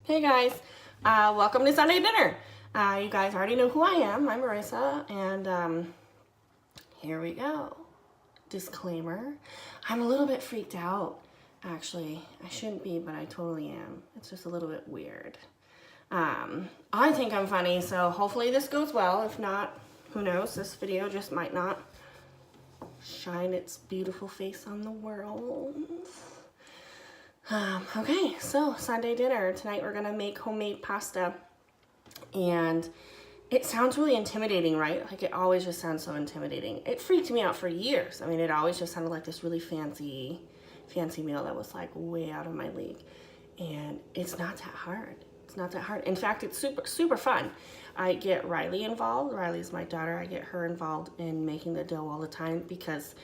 Hey guys, welcome to Sunday dinner. You guys already know who I am. I'm Marissa, and here we go. Disclaimer, I'm a little bit freaked out. Actually, I shouldn't be, but I totally am. It's just a little bit weird. I think I'm funny, so hopefully this goes well. If not, who knows? This video just might not shine its beautiful face on the world. Okay, so Sunday dinner. Tonight we're gonna make homemade pasta. And it sounds really intimidating, right? Like it always just sounds so intimidating. It freaked me out for years. I mean, it always just sounded like this really fancy meal that was like way out of my league. And it's not that hard. It's not that hard. In fact, it's super fun. I get Riley involved. Riley's my daughter. I get her involved in making the dough all the time because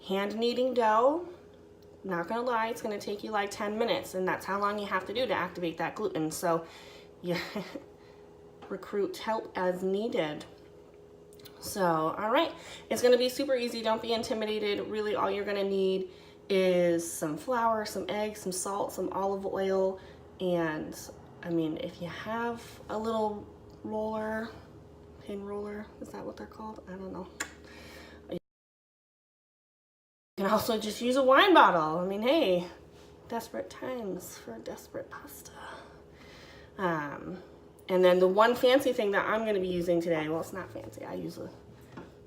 hand kneading dough, not gonna lie, it's gonna take you like 10 minutes, and that's how long you have to do to activate that gluten. So yeah, recruit help as needed. So all right, it's gonna be super easy. Don't be intimidated. Really, all you're gonna need is some flour, some eggs, some salt, some olive oil, and I mean, if you have a little roller, pin roller, is that what they're called? I don't know. You can also just use a wine bottle. I mean, hey, desperate times for desperate pasta. And then the one fancy thing that I'm going to be using today, well, it's not fancy, I use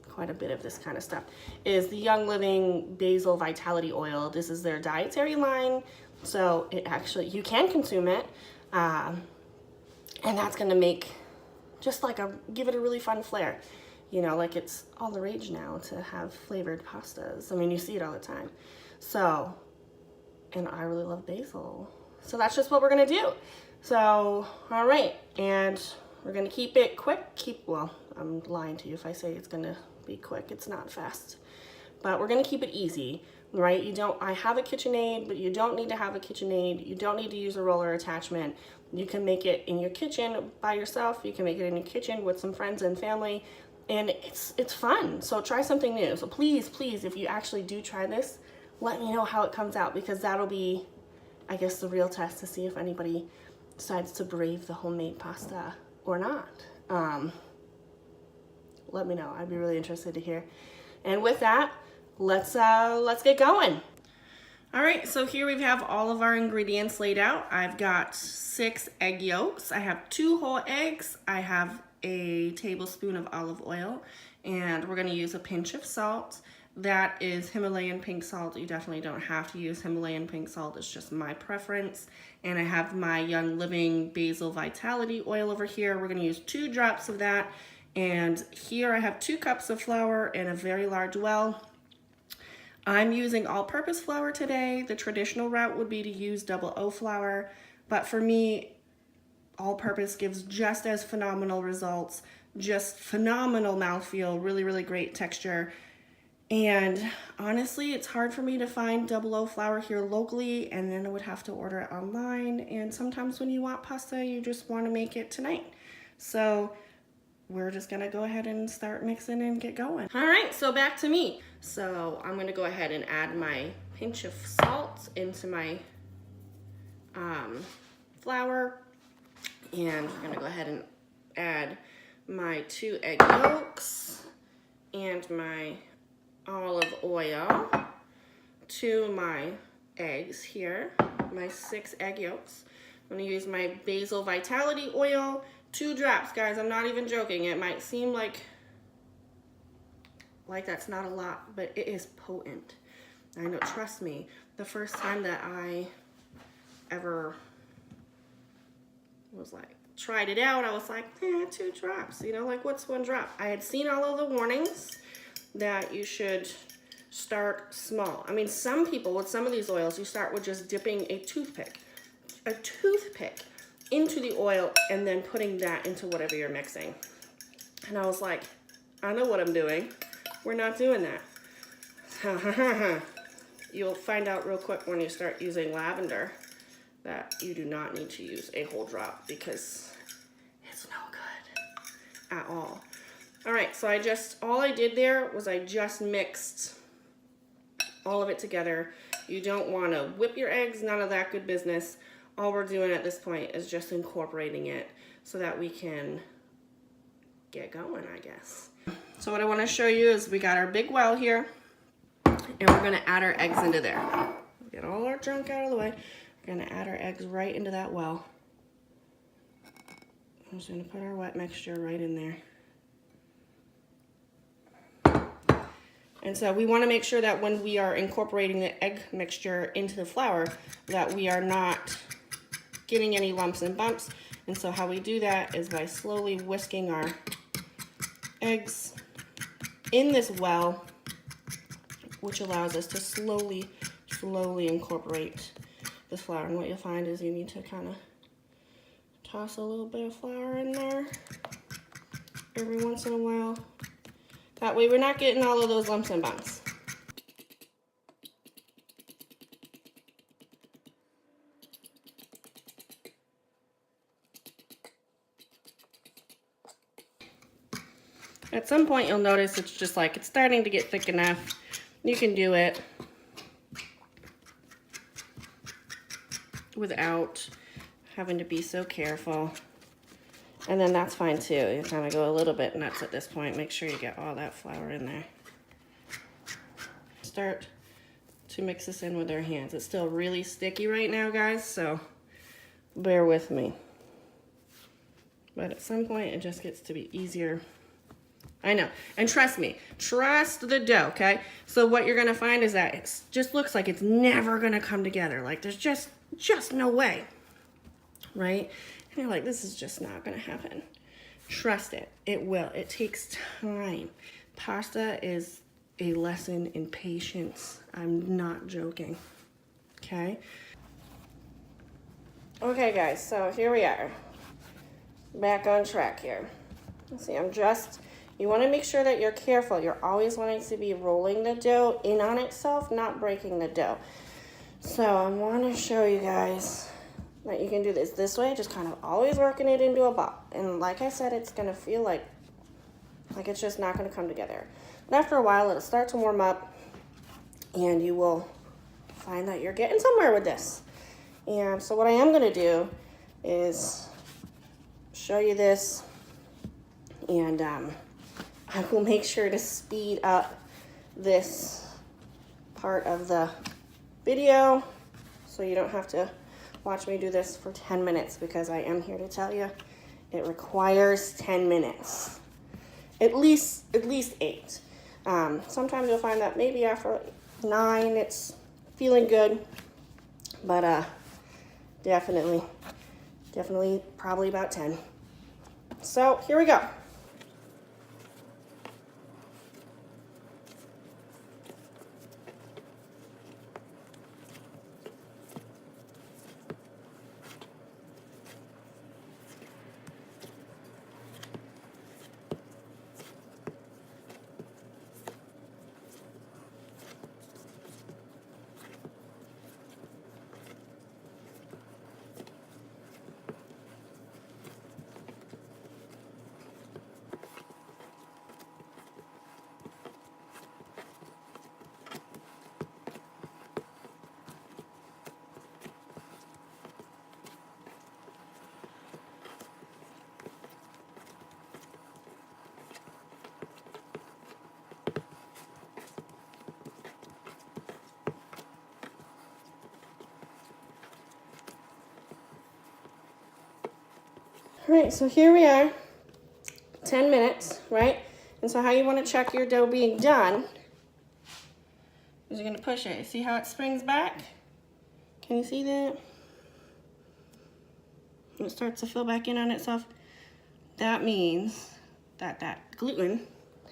quite a bit of this kind of stuff, is the Young Living Basil Vitality Oil. This is their dietary line, so it actually, you can consume it, and that's going to make just like give it a really fun flair. You know, like it's all the rage now to have flavored pastas. I mean, you see it all the time. So, and I really love basil. So that's just what we're gonna do. So, all right, and we're gonna keep it quick. Well, I'm lying to you if I say it's gonna be quick. It's not fast, but we're gonna keep it easy, right? I have a KitchenAid, but you don't need to have a KitchenAid. You don't need to use a roller attachment. You can make it in your kitchen by yourself. You can make it in your kitchen with some friends and family. And it's fun, so try something new. So please, if you actually do try this, let me know how it comes out, because that'll be, I guess, the real test to see if anybody decides to brave the homemade pasta or not. Let me know. I'd be really interested to hear. And with that, let's get going. All right, so here we have all of our ingredients laid out. I've got 6 egg yolks. I have 2 whole eggs. I have a tablespoon of olive oil, and we're gonna use a pinch of salt. That is Himalayan pink salt. You definitely don't have to use Himalayan pink salt. It's just my preference. And I have my Young Living Basil Vitality Oil over here. We're gonna use 2 drops of that. And here I have 2 cups of flour in a very large well. I'm using all-purpose flour today. The traditional route would be to use 00 flour, but for me, all-purpose gives just as phenomenal results, just phenomenal mouthfeel, really great texture. And honestly, it's hard for me to find 00 flour here locally, and then I would have to order it online. And sometimes when you want pasta, you just want to make it tonight. So we're just gonna go ahead and start mixing and get going. All right, so back to me. So I'm gonna go ahead and add my pinch of salt into my flour. And we're gonna go ahead and add my 2 egg yolks and my olive oil to my eggs here, my 6 egg yolks. I'm gonna use my basil vitality oil, 2 drops, guys. I'm not even joking. It might seem like that's not a lot, but it is potent. I know, trust me, the first time that I ever was like, tried it out, I was like, 2 drops, you know, like what's 1 drop? I had seen all of the warnings that you should start small. I mean, some people with some of these oils, you start with just dipping a toothpick into the oil and then putting that into whatever you're mixing. And I was like, I know what I'm doing. We're not doing that. You'll find out real quick when you start using lavender that you do not need to use a whole drop, because it's no good at all. All right, so all I did there was I just mixed all of it together. You don't want to whip your eggs, none of that good business. all we're doing at this point is just incorporating it so that we can get going, I guess. So what I want to show you is we got our big well here, and we're going to add our eggs into there. Get all our junk out of the way. We're going to add our eggs right into that well. I'm just going to put our wet mixture right in there. And so we want to make sure that when we are incorporating the egg mixture into the flour, that we are not getting any lumps and bumps. And so how we do that is by slowly whisking our eggs in this well, which allows us to slowly incorporate this flour. And what you'll find is you need to kind of toss a little bit of flour in there every once in a while. That way we're not getting all of those lumps and bumps. At some point you'll notice it's just like it's starting to get thick enough. You can do it without having to be so careful. And then that's fine too. You kind of go a little bit nuts at this point. Make sure you get all that flour in there. Start to mix this in with our hands. It's still really sticky right now, guys, so bear with me. But at some point it just gets to be easier. I know. And trust me, trust the dough, okay? So what you're gonna find is that it just looks like it's never gonna come together. Like there's just no way, right? And you're like, this is just not gonna happen. Trust it, it will. It takes time. Pasta is a lesson in patience. I'm not joking, okay? Okay guys, so here we are. Back on track here. Let's see, you wanna make sure that you're careful. You're always wanting to be rolling the dough in on itself, not breaking the dough. So I wanna show you guys that you can do this way, just kind of always working it into a ball. And like I said, it's gonna feel like it's just not gonna come together. But after a while, it'll start to warm up and you will find that you're getting somewhere with this. And so what I am gonna do is show you this, and I will make sure to speed up this part of the video so you don't have to watch me do this for 10 minutes, because I am here to tell you it requires 10 minutes. At least 8. Sometimes you'll find that maybe after 9 it's feeling good, but definitely probably about 10. So here we go. All right, so here we are, 10 minutes, right? And so how you want to check your dough being done is you're going to push it. See how it springs back? Can you see that? And it starts to fill back in on itself. That means that that gluten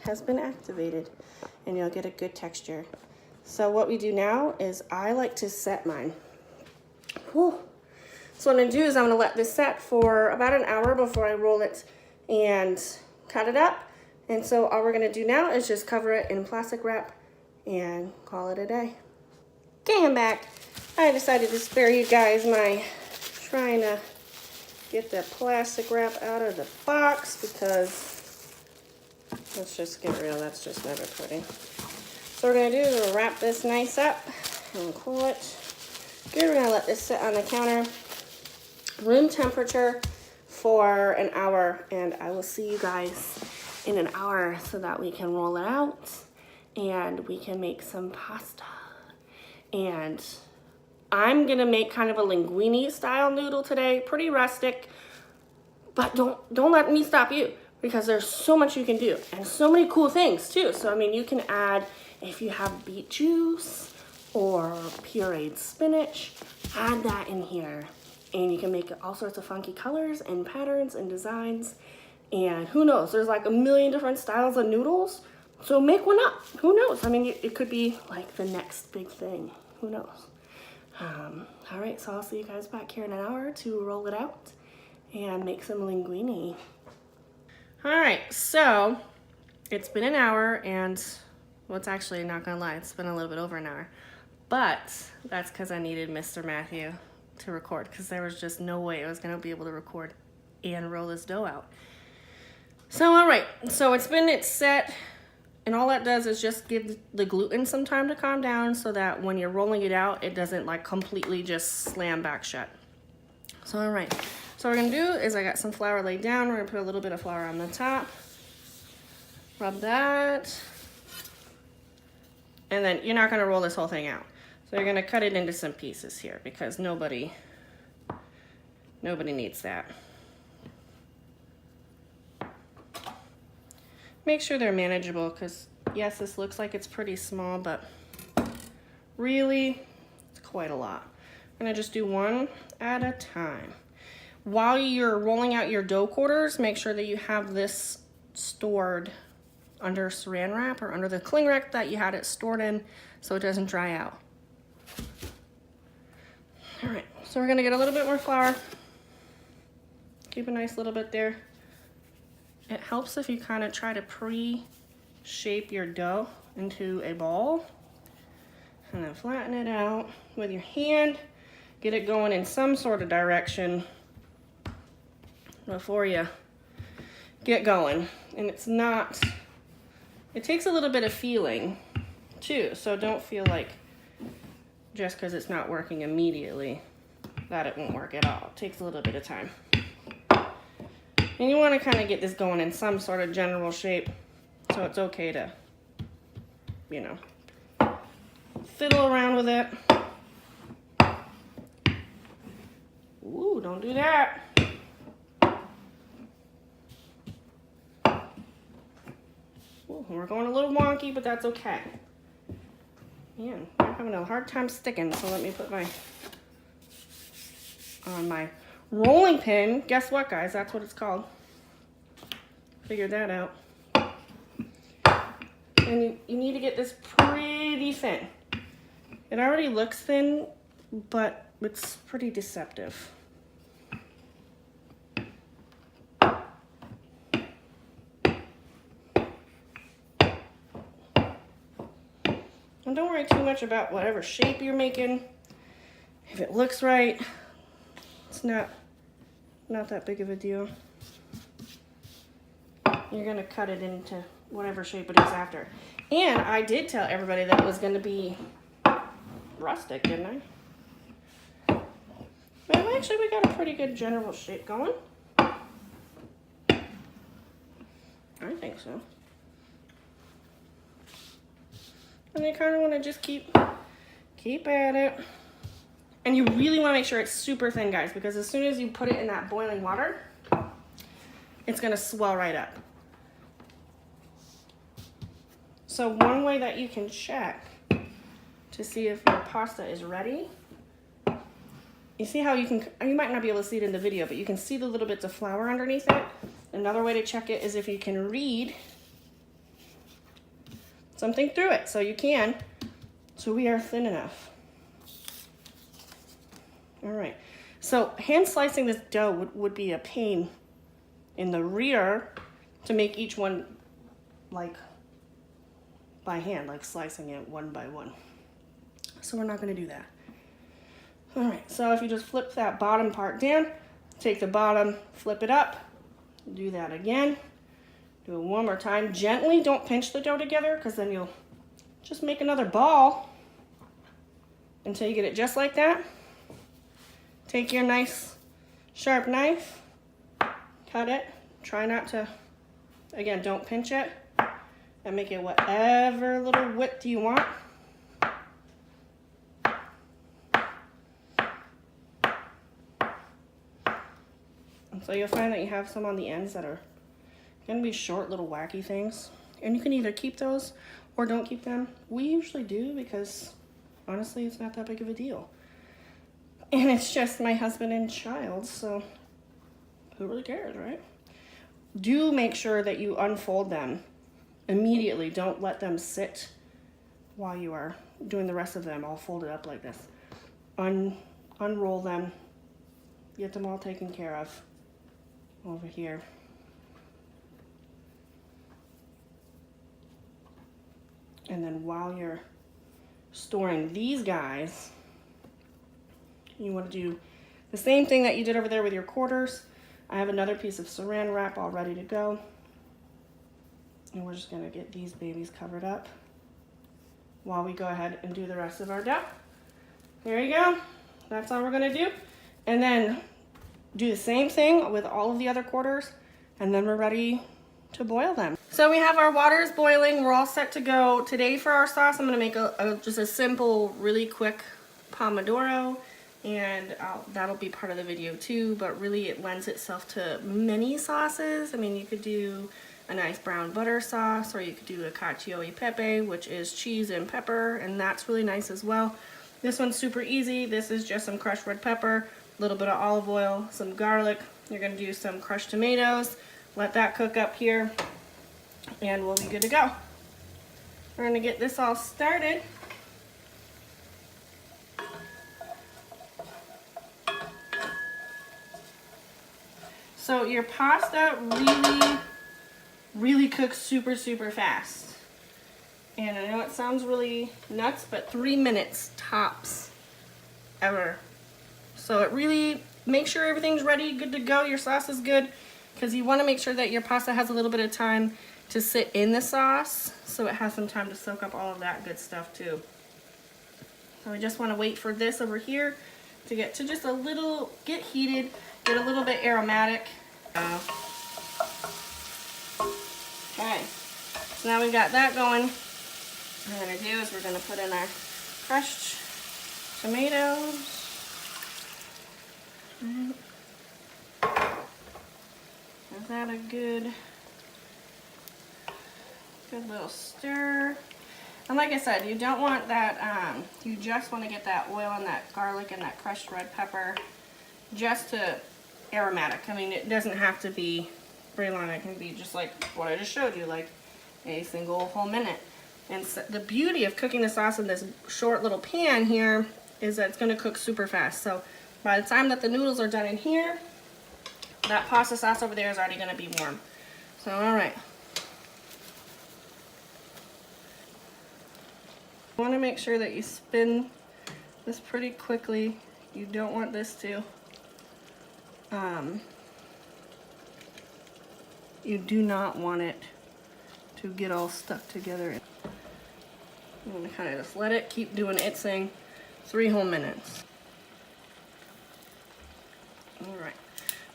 has been activated and you'll get a good texture. So what we do now is I like to set mine. Whew. So what I'm gonna do is I'm gonna let this set for about an hour before I roll it and cut it up. And so all we're gonna do now is just cover it in plastic wrap and call it a day. Okay, I'm back. I decided to spare you guys my trying to get the plastic wrap out of the box, because let's just get real, that's just never pretty. So what we're gonna do is we'll wrap this nice up and cool it. Good, we're gonna let this sit on the counter room temperature for an hour, and I will see you guys in an hour so that we can roll it out and we can make some pasta. And I'm gonna make kind of a linguine style noodle today, pretty rustic, but don't let me stop you, because there's so much you can do and so many cool things too. So I mean, you can add, if you have beet juice or pureed spinach, add that in here. And you can make all sorts of funky colors and patterns and designs. And who knows, there's like a million different styles of noodles. So make one up, who knows? I mean, it could be like the next big thing, who knows? All right, so I'll see you guys back here in an hour to roll it out and make some linguine. All right, so it's been an hour, and well, it's actually, not gonna lie, it's been a little bit over an hour. But that's because I needed Mr. Matthew to record, because there was just no way I was gonna be able to record and roll this dough out. So all right, so it's set, and all that does is just give the gluten some time to calm down so that when you're rolling it out, it doesn't like completely just slam back shut. So all right, so what we're gonna do is, I got some flour laid down. We're gonna put a little bit of flour on the top, rub that, and then you're not gonna roll this whole thing out. So you're gonna cut it into some pieces here, because nobody needs that. Make sure they're manageable, because yes, this looks like it's pretty small, but really, it's quite a lot. I'm gonna just do one at a time. While you're rolling out your dough quarters, make sure that you have this stored under saran wrap or under the cling wrap that you had it stored in, so it doesn't dry out. All right, so we're gonna get a little bit more flour. Keep a nice little bit there. It helps if you kind of try to pre-shape your dough into a ball, and then flatten it out with your hand. Get it going in some sort of direction before you get going. And it takes a little bit of feeling too, so don't feel like just because it's not working immediately that it won't work at all. It takes a little bit of time. And you want to kind of get this going in some sort of general shape, so it's okay to, you know, fiddle around with it. Ooh, don't do that. Ooh, we're going a little wonky, but that's okay. Man, I'm having a hard time sticking, so let me put on my rolling pin. Guess what, guys? That's what it's called. Figured that out. And you need to get this pretty thin. It already looks thin, but it's pretty deceptive. And don't worry too much about whatever shape you're making. If it looks right, it's not that big of a deal. You're gonna cut it into whatever shape it is after. And I did tell everybody that it was gonna be rustic, didn't I? Well, actually, we got a pretty good general shape going. I think so. And you kind of want to just keep at it. And you really want to make sure it's super thin, guys, because as soon as you put it in that boiling water, it's going to swell right up. So one way that you can check to see if your pasta is ready, you see how you might not be able to see it in the video, but you can see the little bits of flour underneath it. Another way to check it is if you can read something through it. So you can. So we are thin enough. All right. So hand slicing this dough would be a pain in the rear to make each one like by hand, like slicing it one by one. So we're not going to do that. All right. So if you just flip that bottom part down, take the bottom, flip it up, do that again. Do it one more time. Gently, don't pinch the dough together, because then you'll just make another ball until you get it just like that. Take your nice sharp knife, cut it. Try not to, again, don't pinch it, and make it whatever little width you want. And so you'll find that you have some on the ends that are gonna be short little wacky things. And you can either keep those or don't keep them. We usually do because honestly, it's not that big of a deal. And it's just my husband and child, so who really cares, right? Do make sure that you unfold them immediately. Don't let them sit while you are doing the rest of them all folded up like this. Unroll them, get them all taken care of over here. And then while you're storing these guys, you want to do the same thing that you did over there with your quarters. I have another piece of saran wrap all ready to go. And we're just going to get these babies covered up while we go ahead and do the rest of our dough. There you go. That's all we're going to do. And then do the same thing with all of the other quarters, and then we're ready to boil them. So we have our waters boiling. We're all set to go. Today for our sauce, I'm going to make just a simple, really quick pomodoro, and that'll be part of the video too, but really it lends itself to many sauces. I mean, you could do a nice brown butter sauce, or you could do a cacio e pepe, which is cheese and pepper, and that's really nice as well. This one's super easy. This is just some crushed red pepper, a little bit of olive oil, some garlic. You're going to do some crushed tomatoes. Let that cook up here, and we'll be good to go. We're going to get this all started. So your pasta really cooks super fast. And I know it sounds really nuts, but 3 minutes tops ever. So it really, make sure everything's ready, good to go, your sauce is good, because you want to make sure that your pasta has a little bit of time to sit in the sauce, so it has some time to soak up all of that good stuff too. So we just want to wait for this over here to get to just a little, get heated, get a little bit aromatic. Okay, so now we've got that going. What we're going to do is we're going to put in our crushed tomatoes. Give that a good little stir. And like I said, you don't want that, you just want to get that oil and that garlic and that crushed red pepper just to aromatic. I mean, it doesn't have to be very long. It can be just like what I just showed you, like a single whole minute. And so the beauty of cooking the sauce in this short little pan here is that it's going to cook super fast. So by the time that the noodles are done in here, that pasta sauce over there is already going to be warm. So, all right. You want to make sure that you spin this pretty quickly. You don't want this to, you do not want it to get all stuck together. I'm going to kind of just let it keep doing its thing 3 whole minutes. All right.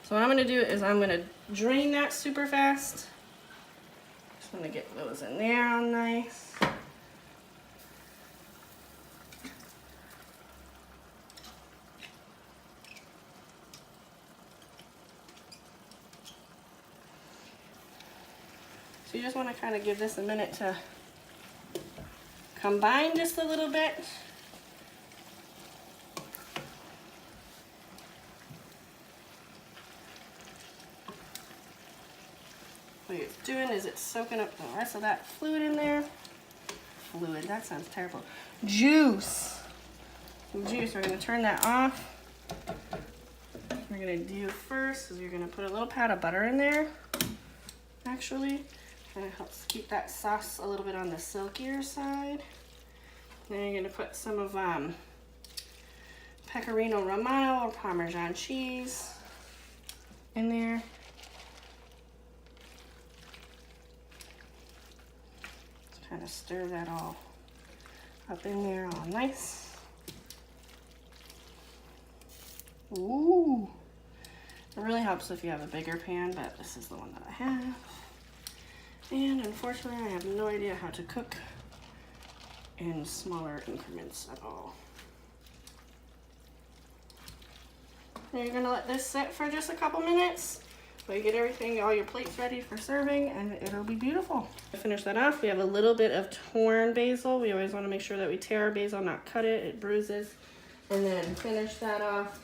So what I'm going to do is I'm going to drain that super fast. Just want to get those in there all nice. So you just want to kind of give this a minute to combine just a little bit. What it's doing is it's soaking up the rest of that fluid in there. Fluid, that sounds terrible. Juice. Some juice, we're going to turn that off. What we're going to do first is you're going to put a little pat of butter in there, actually. Kind of helps keep that sauce a little bit on the silkier side. Then you're going to put some of Pecorino Romano or Parmesan cheese in there. Just kind of stir that all up in there all nice. Ooh, It really helps if you have a bigger pan, but this is the one that I have. And unfortunately, I have no idea how to cook in smaller increments at all. Now you're gonna let this sit for just a couple minutes while you get everything, all your plates ready for serving, and it'll be beautiful. To finish that off, we have a little bit of torn basil. We always wanna make sure that we tear our basil, not cut it, it bruises. And then finish that off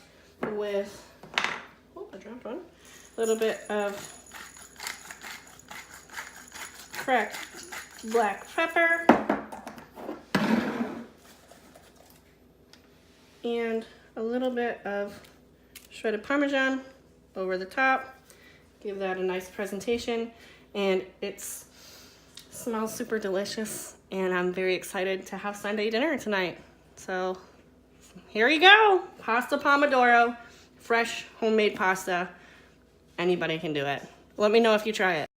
with, oh, I dropped one. A little bit of cracked black pepper. And a little bit of shredded Parmesan over the top. Give that a nice presentation, and it smells super delicious, and I'm very excited to have Sunday dinner tonight. So here you go, pasta pomodoro, fresh homemade pasta. Anybody can do it. Let me know if you try it.